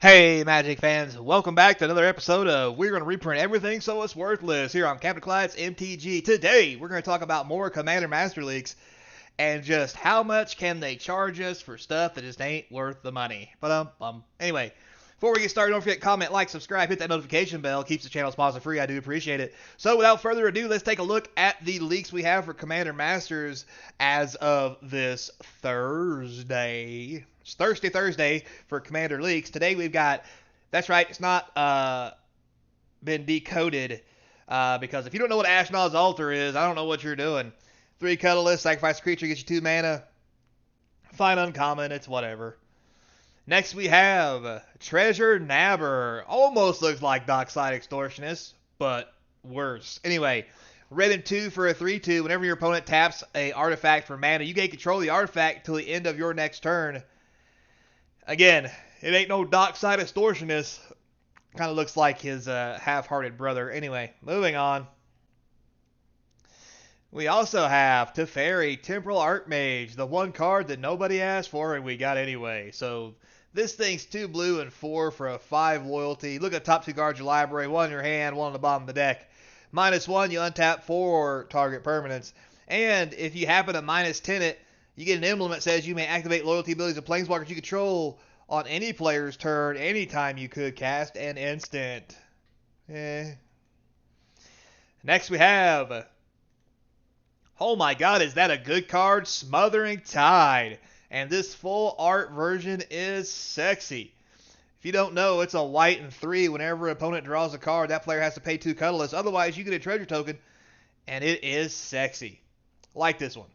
Hey, Magic fans, welcome back to another episode of We're Going to Reprint Everything So It's Worthless here on Capnclydes MTG. Today, we're going to talk about more Commander Master Leagues and just how much can they charge us for stuff that just ain't worth the money. Anyway, before we get started, don't forget comment, like, subscribe, hit that notification bell. Keeps the channel sponsor free. I do appreciate it. So without further ado, let's take a look at the leaks we have for Commander Masters as of this Thursday. It's Thursday for Commander leaks. Today we've got, that's right, it's not been decoded because if you don't know what Ashnod's Altar is, I don't know what you're doing. 3 colorless, sacrifice a creature, gets you 2 mana. Fine uncommon, it's whatever. Next we have Treasure Nabber. Almost looks like Dockside Extortionist, but worse. Anyway, red and 2 for a 3/2. Whenever your opponent taps a artifact for mana, you gain control of the artifact till the end of your next turn. Again, it ain't no Dockside Extortionist. Kind of looks like his half-hearted brother. Anyway, moving on. We also have Teferi, Temporal Archmage, the one card that nobody asked for and we got anyway. So this thing's 2 blue and 4 for a 5 loyalty. Look at the top 2 cards of your library, 1 in your hand, 1 on the bottom of the deck. -1, you untap 4 target permanents. And if you happen to -10 it, you get an emblem that says you may activate loyalty abilities of planeswalkers you control on any player's turn anytime you could cast an instant. Next we have, oh my god, is that a good card? Smothering Tide. And this full art version is sexy. If you don't know, it's a white and 3. Whenever an opponent draws a card, that player has to pay 2 colorless. Otherwise, you get a treasure token, and it is sexy. Like this one.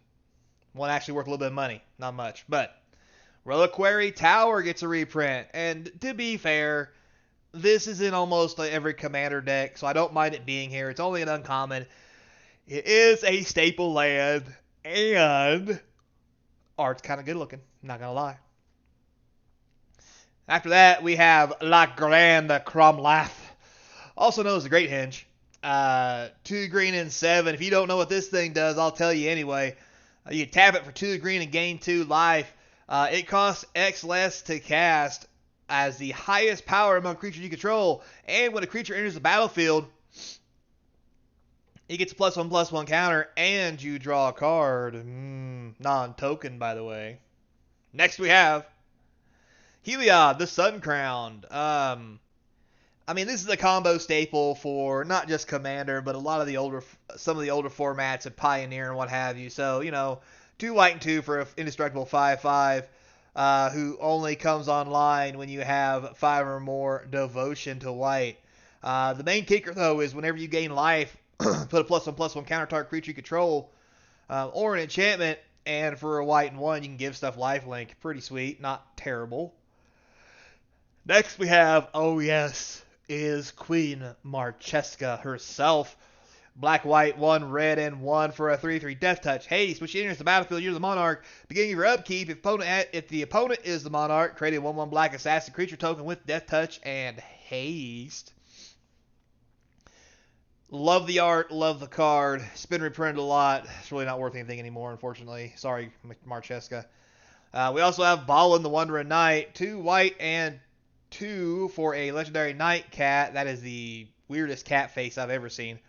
One actually worth a little bit of money. Not much. But Reliquary Tower gets a reprint. And to be fair, this is in almost every Commander deck, so I don't mind it being here. It's only an uncommon. It is a staple land, and art's kind of good looking, not going to lie. After that, we have La Grande Cromlath, also known as the Great Henge. 2 green and 7. If you don't know what this thing does, I'll tell you anyway. You tap it for 2 green and gain 2 life. It costs X less to cast as the highest power among creatures you control. And when a creature enters the battlefield, it gets a +1/+1 counter, and you draw a card. Non-token, by the way. Next we have Heliod, the Sun Crowned. I mean, this is a combo staple for not just Commander, but some of the older formats of Pioneer and what have you. So, 2 white and 2 for an indestructible 5/5, who only comes online when you have 5 or more devotion to white. The main kicker, though, is whenever you gain life, put a +1/+1 counter target creature you control, or an enchantment, and for a white and 1, you can give stuff lifelink. Pretty sweet, not terrible. Next we have, oh yes, is Queen Marcheska herself. Black-white, 1 red and 1 for a 3/3 Death Touch. Haste, when she enters the battlefield, you're the monarch. Beginning of your upkeep, if the opponent is the monarch, create a 1/1 black assassin creature token with Death Touch and Haste. Love the art, love the card. It's been reprinted a lot. It's really not worth anything anymore, unfortunately. Sorry, Marcheska. We also have Balin, the Wandering Knight. 2 white and 2 for a legendary night cat. That is the weirdest cat face I've ever seen.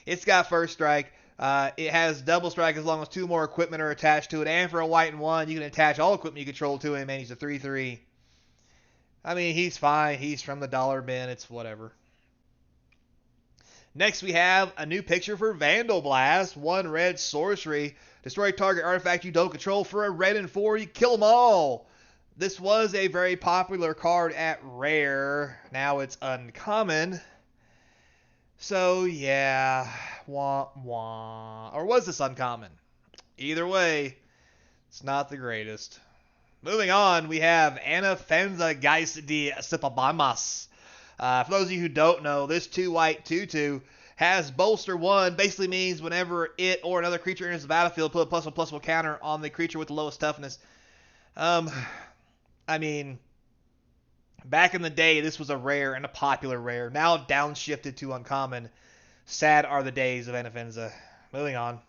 It's got first strike. It has double strike as long as 2 more equipment are attached to it. And for a white and 1, you can attach all equipment you control to him, and he's a 3/3. I mean, he's fine. He's from the dollar bin. It's whatever. Next, we have a new picture for Vandal Blast. 1 red sorcery. Destroy target artifact you don't control for a red and 4. You kill them all. This was a very popular card at rare. Now it's uncommon. So, yeah. Wah, wah. Or was this uncommon? Either way, it's not the greatest. Moving on, we have Anafenza Geist de Sipabamas. For those of you who don't know, this 2 white 2/2 has bolster 1. Basically means whenever it or another creature enters the battlefield, put a +1/+1 counter on the creature with the lowest toughness. I mean, back in the day, this was a rare and a popular rare. Now downshifted to uncommon. Sad are the days of Anafenza. Moving on.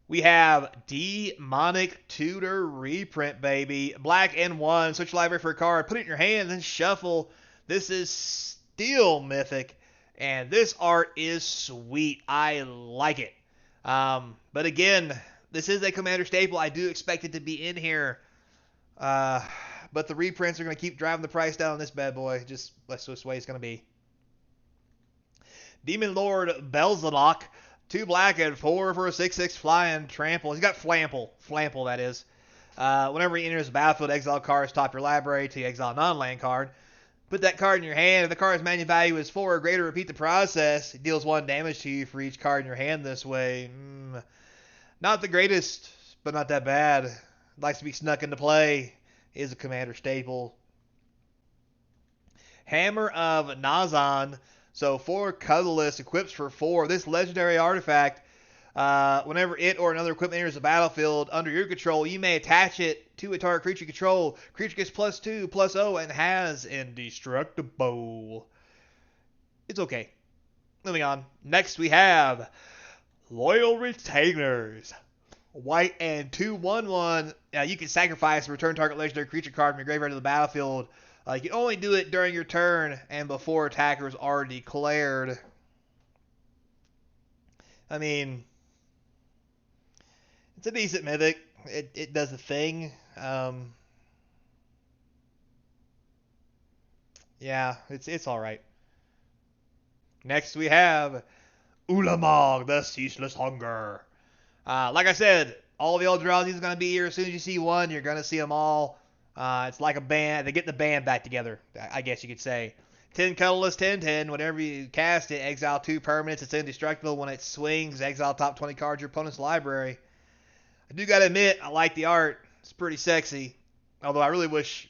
We have Demonic Tutor reprint, baby. Black and 1. Search your library for a card. Put it in your hand, then shuffle. This is still mythic. And this art is sweet. I like it. But again, this is a Commander staple. I do expect it to be in here. But the reprints are going to keep driving the price down on this bad boy. That's just the way it's going to be. Demon Lord Belzadok. 2 black and 4 for a 6/6 flying trample. He's got flample. Flample, that is. Whenever he enters the battlefield, exile cards top your library to exile a non-land card. Put that card in your hand. If the card's mana value is 4 or greater, repeat the process. It deals 1 damage to you for each card in your hand this way. Not the greatest, but not that bad. Likes to be snuck into play. Is a Commander staple. Hammer of Nazan. So 4 colorless, equips for 4. This legendary artifact, whenever it or another equipment enters the battlefield under your control, you may attach it to a target creature you control. Creature gets +2/+0 and has indestructible. It's okay. Moving on. Next we have Loyal Retainers. White and 2/1/1. You can sacrifice and return target legendary creature card from your graveyard to the battlefield. You can only do it during your turn and before attackers are declared. I mean, it's a decent mythic. It does the thing. Yeah, it's all right. Next we have Ulamog, the Ceaseless Hunger. Like I said, all the Eldrazi is going to be here. As soon as you see one, you're going to see them all. It's like a band. They get the band back together, I guess you could say. 10 colorless, 10/10. Whenever you cast it, exile 2 permanents. It's indestructible. When it swings, exile top 20 cards of your opponent's library. I do got to admit, I like the art. It's pretty sexy. Although I really wish...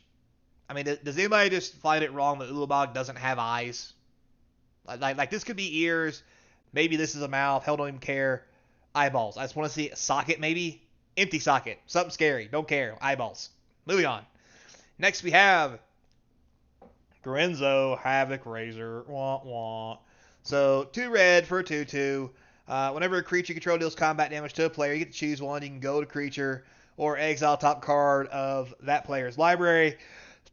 I mean, does anybody just find it wrong that Ulamog doesn't have eyes? Like this could be ears. Maybe this is a mouth. Hell, don't even care. Eyeballs. I just want to see a socket, maybe. Empty socket. Something scary. Don't care. Eyeballs. Moving on. Next we have Grenzo Havoc Razor. Wah, wah. So 2 red for a 2/2. Whenever a creature you control deals combat damage to a player, you get to choose one. You can go to creature or exile top card of that player's library.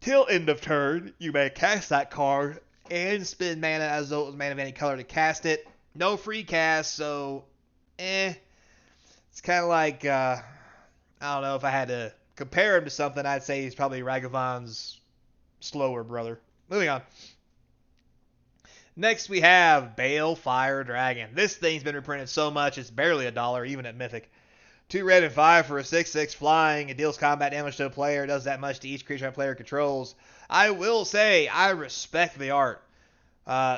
Till end of turn, you may cast that card and spend mana as though it was mana of any color to cast it. No free cast, so It's kind of like, I don't know, if I had to compare him to something, I'd say he's probably Ragavan's slower brother. Moving on. Next we have Balefire Dragon. This thing's been reprinted so much it's barely $1, even at Mythic. 2 red and 5 for a 6/6 flying. It deals combat damage to a player. It does that much to each creature a player controls. I will say I respect the art.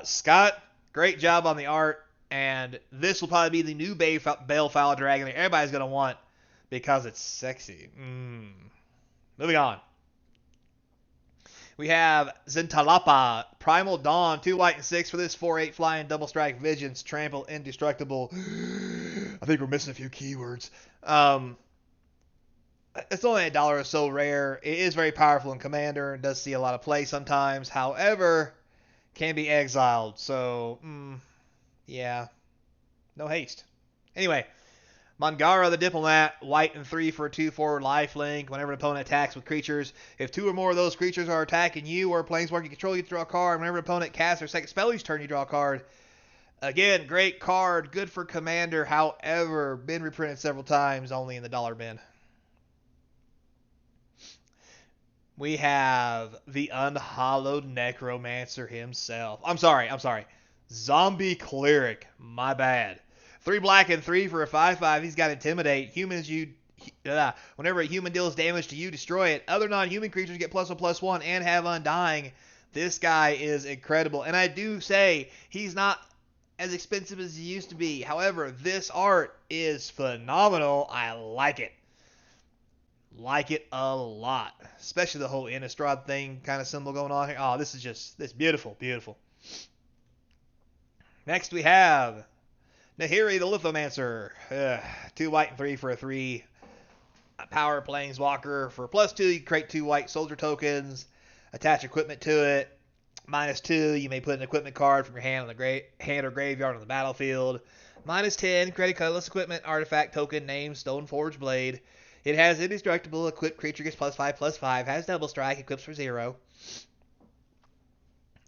Scott, great job on the art. And this will probably be the new Balefire Dragon that everybody's going to want because it's sexy. Moving on. We have Zintalapa, Primal Dawn, 2 white and 6 for this 4/8 flying double strike Vigilance, Trample, Indestructible. I think we're missing a few keywords. It's only $1 or so rare. It is very powerful in Commander and does see a lot of play sometimes. However, can be exiled. So, yeah. No haste. Anyway, Mangara the Diplomat, white and 3 for a 2/4 lifelink. Whenever an opponent attacks with creatures, if 2 or more of those creatures are attacking you or planeswalker you control, you draw a card. Whenever an opponent casts their second spell each turn, you draw a card. Again, great card, good for Commander. However, been reprinted several times, only in the dollar bin. We have the Unhallowed Necromancer himself. I'm sorry. Zombie Cleric. My bad. 3 black and 3 for a 5/5. He's got Intimidate. Whenever a human deals damage to you, destroy it. Other non-human creatures get +1/+1 and have Undying. This guy is incredible. And I do say he's not as expensive as he used to be. However, this art is phenomenal. I like it. Like it a lot. Especially the whole Innistrad thing kind of symbol going on here. Oh, this is beautiful. Beautiful. Next we have Nahiri the Lithomancer. 2 white and 3 for a 3. Power Planeswalker. For +2, you create 2 white soldier tokens. Attach equipment to it. -2, you may put an equipment card from your hand hand or graveyard on the battlefield. -10, create a colorless equipment artifact token named Stoneforge Blade. It has indestructible, equipped creature gets +5/+5, has double strike, equips for 0.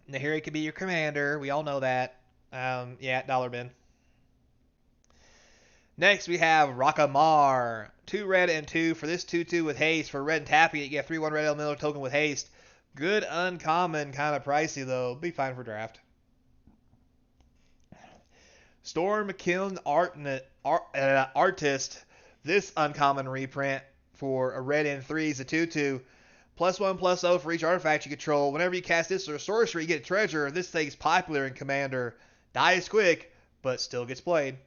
Now here it could be your commander, we all know that. Yeah, dollar bin. Next we have Rockamar. 2 red and 2 for this 2/2 with haste. For red and tapping it, you get a 3/1 red elemental token with haste. Good uncommon, kind of pricey though. Be fine for draft. Storm McKillen Artist. This uncommon reprint for a red and 3 is a 2/2. +1/+0 for each artifact you control. Whenever you cast this or a sorcery, you get a treasure. This thing's popular in Commander. Dies quick, but still gets played.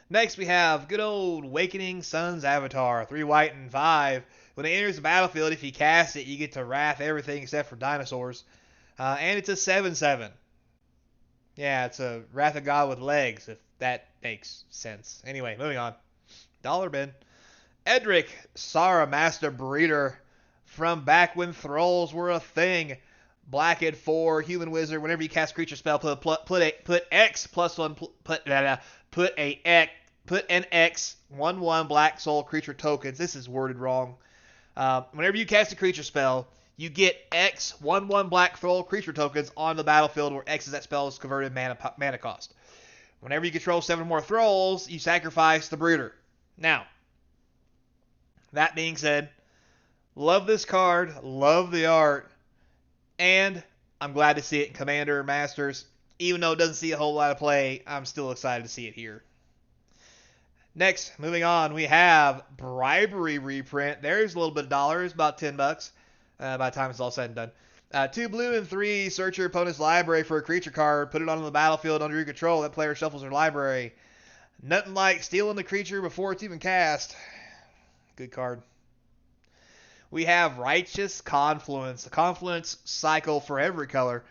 Next we have good old Awakening Sun's Avatar. 3 white and 5. When it enters the battlefield, if you cast it, you get to wrath everything except for dinosaurs. And it's a 7/7. Yeah, it's a Wrath of God with legs, if that makes sense. Anyway, moving on. Dollar bin. Edric, Sara Master Breeder. From back when thralls were a thing. Black at 4, human wizard. Whenever you cast creature spell, put X +1, put an X 1/1 black soul creature tokens. This is worded wrong. Whenever you cast a creature spell, you get X 1/1 black soul creature tokens on the battlefield where X is that spell's converted mana cost. Whenever you control 7 or more thralls, you sacrifice the breeder. Now, that being said, love this card, love the art, and I'm glad to see it in Commander Masters. Even though it doesn't see a whole lot of play, I'm still excited to see it here. Next, moving on, we have Bribery reprint. There's a little bit of dollars, about $10 by the time it's all said and done. 2 blue and 3, search your opponent's library for a creature card, put it on the battlefield under your control. That player shuffles their library. Nothing like stealing the creature before it's even cast. Good card. We have Righteous Confluence, the Confluence cycle for every color.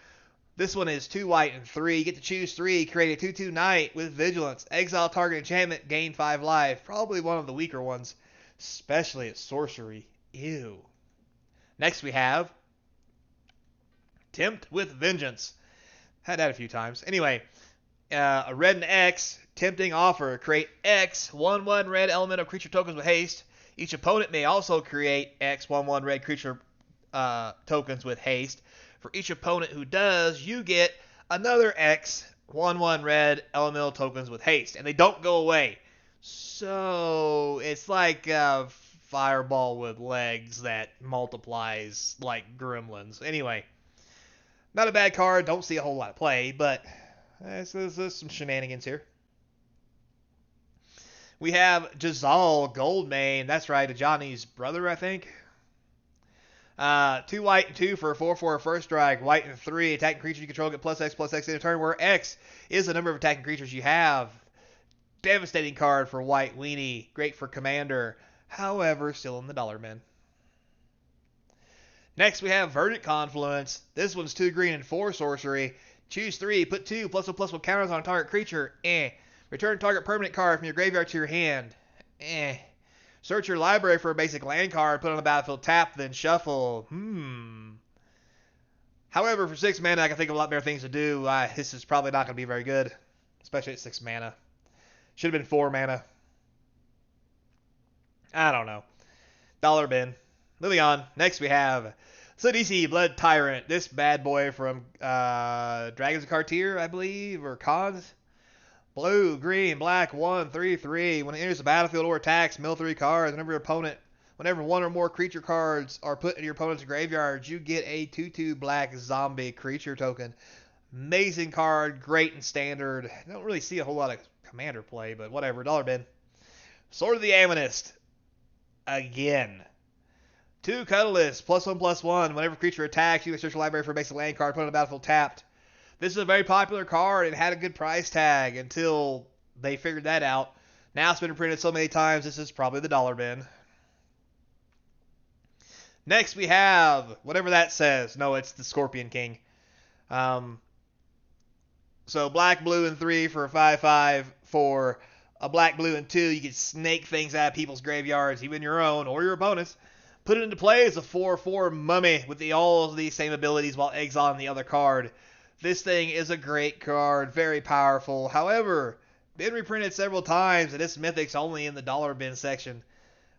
This one is 2 white and 3. You get to choose 3. Create a 2/2 knight with vigilance. Exile target enchantment. Gain 5 life. Probably one of the weaker ones, especially at sorcery. Ew. Next we have Tempt with Vengeance. Had that a few times. Anyway, a red and X. Tempting offer. Create X 1/1 red elemental creature tokens with haste. Each opponent may also create X 1/1 red creature tokens with haste. For each opponent who does, you get another X 1/1 red elemental tokens with haste, and they don't go away. So it's like a fireball with legs that multiplies like gremlins. Anyway, not a bad card. Don't see a whole lot of play, but there's some shenanigans here. We have Jazal Goldmane. That's right, Ajani's brother, I think. 2 white and 2 for a 4/4 first strike. White and 3. Attacking creature you control get +X in a turn, where X is the number of attacking creatures you have. Devastating card for White Weenie. Great for Commander. However, still in the dollar bin. Next we have Verdant Confluence. This one's 2 green and 4 sorcery. Choose 3. Put 2 +1/+1 counters on a target creature. Return target permanent card from your graveyard to your hand. Search your library for a basic land card, put on the battlefield, tap, then shuffle. However, for 6 mana, I can think of a lot better things to do. This is probably not going to be very good, especially at 6 mana. Should have been 4 mana. I don't know. Dollar bin. Moving on. Next we have Sidisi Blood Tyrant. This bad boy from Dragons of Cartier, I believe, or Cons. Blue, green, black, 1/3/3. When it enters the battlefield or attacks, mill 3 cards. Whenever 1 or more creature cards are put in your opponent's graveyard, you get a 2/2 black zombie creature token. Amazing card, great in standard. I don't really see a whole lot of commander play, but whatever. Dollar bin. Sword of the Amethyst. Again. 2 colorless, +1/+1. Whenever creature attacks, you can search your library for a basic land card, put on the battlefield tapped. This is a very popular card and had a good price tag until they figured that out. Now it's been reprinted so many times, this is probably the dollar bin. Next we have, whatever that says. No, it's the Scorpion King. So black, blue, and 3 for a 5/5. For a black, blue, and 2, you can snake things out of people's graveyards, even your own or your opponent's. Put it into play as a 4/4 mummy with all of these same abilities while exiling the other card. This thing is a great card, very powerful. However, been reprinted several times, and this mythic's only in the dollar bin section.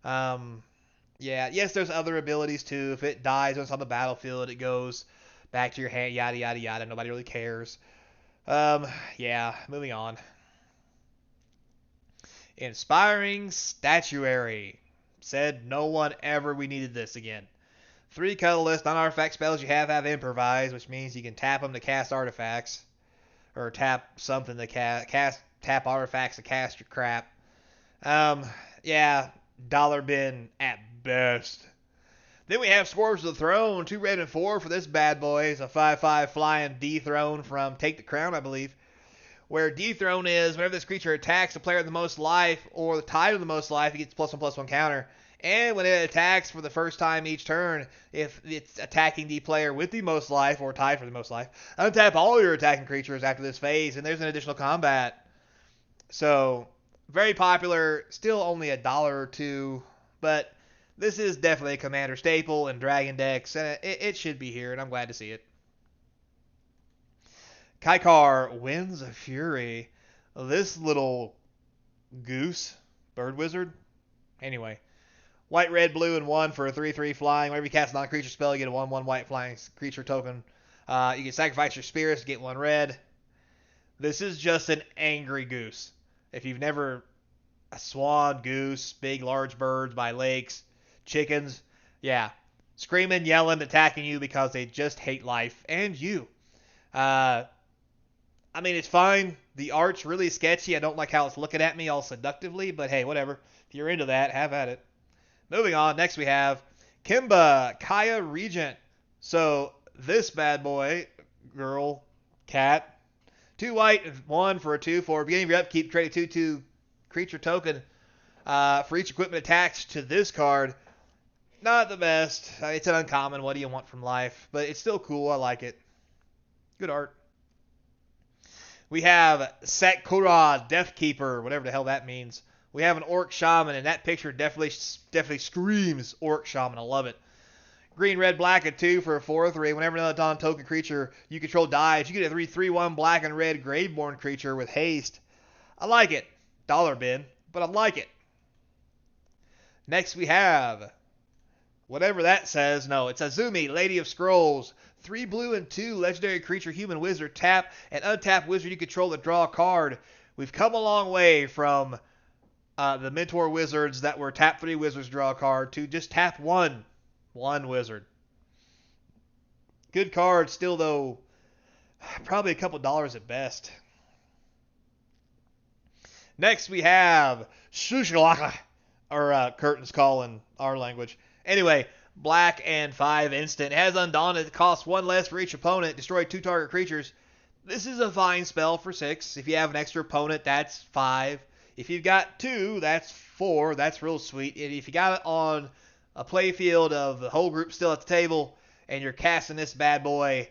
Yeah, yes, there's other abilities too. If it dies when it's on the battlefield, it goes back to your hand, yada, yada, yada. Nobody really cares. Yeah, moving on. Inspiring Statuary. Said no one ever we needed this again. 3 colorless non-artifact spells you have improvise, which means you can tap them to cast artifacts. Or tap something to tap artifacts to cast your crap. Yeah, dollar bin at best. Then we have Swords of the Throne, 2 red and 4 for this bad boy. It's a 5/5 flying dethrone from Take the Crown, I believe. Where dethrone is, whenever this creature attacks the player with the most life or the tied with the most life, it gets +1/+1 counter. And when it attacks for the first time each turn, if it's attacking the player with the most life or tied for the most life, untap all your attacking creatures after this phase, and there's an additional combat. So, very popular, still only $1 or $2, but this is definitely a Commander staple in Dragon decks, and it should be here, and I'm glad to see it. Kaikar, Winds of Fury. This little goose, bird wizard. Anyway, white, red, blue, and 1 for a 3/3 flying. Whenever you cast a non-creature spell, you get a 1/1 white flying creature token. You can sacrifice your spirits to get 1 red. This is just an angry goose. If you've never... A swan, goose, big, large birds by lakes, chickens. Yeah. Screaming, yelling, attacking you because they just hate life. And you. I mean, it's fine. The art's really sketchy. I don't like how it's looking at me all seductively, but hey, whatever. If you're into that, have at it. Moving on, next we have Kimba, Kaya Regent. So, this bad boy, girl, cat, 2 white, 1 for a 2/4. Beginning of your upkeep, trade a 2/2 creature token for each equipment attached to this card. Not the best. It's an uncommon. What do you want from life? But it's still cool. I like it. Good art. We have Sakura, Deathkeeper, whatever the hell that means. We have an Orc Shaman, and that picture definitely screams Orc Shaman. I love it. Green, red, black, a 2 for a 4/3. Whenever another non-token creature you control dies, you get a 3/3/1 black and red Graveborn creature with haste. I like it. Dollar bin, but I like it. Next we have, whatever that says, no, it's Azumi, Lady of Scrolls. 3 blue and 2 legendary creature, human wizard, tap and untap wizard you control to draw a card. We've come a long way from the Mentor wizards that were tap 3 wizards, draw a card, to just tap 1 wizard. Good card, still though, probably a couple dollars at best. Next we have Shushalaka, or Curtain's Call in our language. Anyway, black and 5 instant. It has Undaunted. It costs 1 less for each opponent. Destroy 2 target creatures. This is a fine spell for 6. If you have an extra opponent, that's 5. If you've got 2, that's 4. That's real sweet. And if you got it on a playfield of the whole group still at the table, and you're casting this bad boy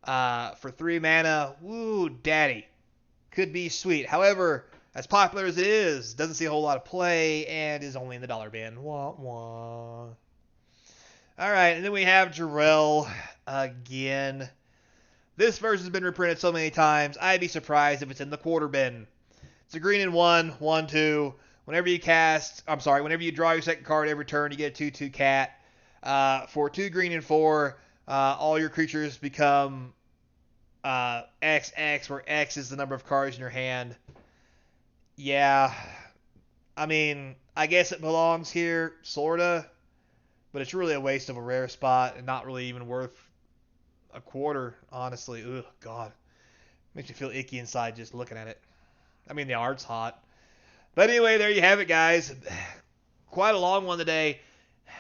for 3 mana, woo, daddy. Could be sweet. However, as popular as it is, doesn't see a whole lot of play, and is only in the dollar bin. Wah, wah. Alright, and then we have Jarrell again. This version's been reprinted so many times, I'd be surprised if it's in the quarter bin. It's a green and 1, 1/2. Whenever you draw your second card every turn, you get a 2/2 cat. For 2 green and 4, all your creatures become XX, where X is the number of cards in your hand. Yeah, I mean, I guess it belongs here, sorta, but it's really a waste of a rare spot and not really even worth a quarter, honestly. Ugh, God. Makes me feel icky inside just looking at it. I mean, the art's hot. But anyway, there you have it, guys. Quite a long one today.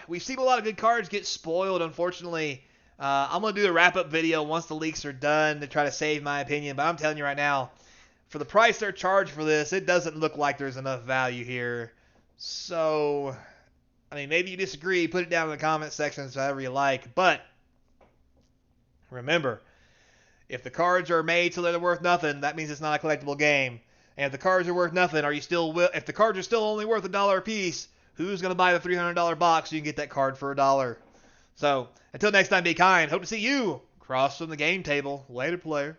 We've seen a lot of good cards get spoiled, unfortunately. I'm going to do the wrap-up video once the leaks are done to try to save my opinion, but I'm telling you right now, for the price they're charged for this, it doesn't look like there's enough value here. So, I mean, maybe you disagree. Put it down in the comment section, however you like. But remember, if the cards are made so they're worth nothing, that means it's not a collectible game. And if the cards are worth nothing, if the cards are still only worth $1 a piece, who's going to buy the $300 box so you can get that card for $1? So, until next time, be kind. Hope to see you across from the game table. Later, player.